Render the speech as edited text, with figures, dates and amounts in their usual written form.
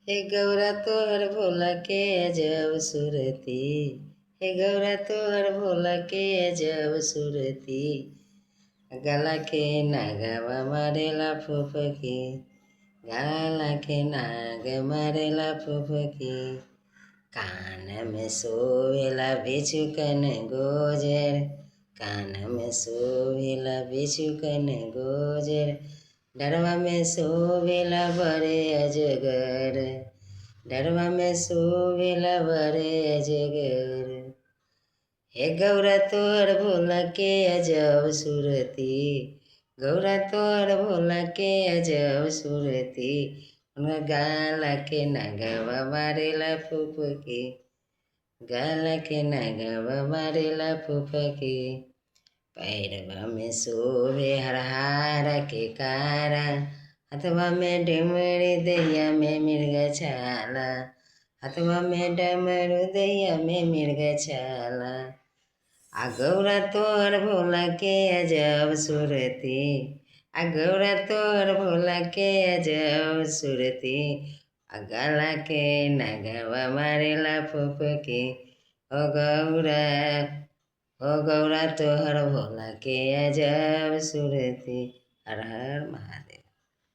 हे गौरा तोहर भोला के जब सुरती। हे गौरा तोहर भोला के जब सुरती। गला के नागवा मारेला फुफकी। गला के नाग मारेला फुफकी। कान में सोवेला बिछुकन गोजर। कान में सोवेला बिछुकन गोजर। डरवा में सोवेला बड़े अजगर। डरवा में सोवेला बड़े अजगर। हे गौरा तोहर भोला के अजब सुरती। गौरा तोहर भोला के अजब सुरती। गाला के नगवा मारेला फुफकी। गाला के नगवा मारेला फुफकी। पैरवा में शोभे हरहार के कारा। हथवा में डमरू दैया में मृग छाला। हथवा में डमरू दैया में मृग छाला। आ गौरा तोहर भोला के अजब सुरती। आ गौरा तोहर भोला के अजब सुरती। आ गला के नगवा मारेला फुफकी। ओ गौरा तोहर भोला के अजब सुरती। हर हर महादेव।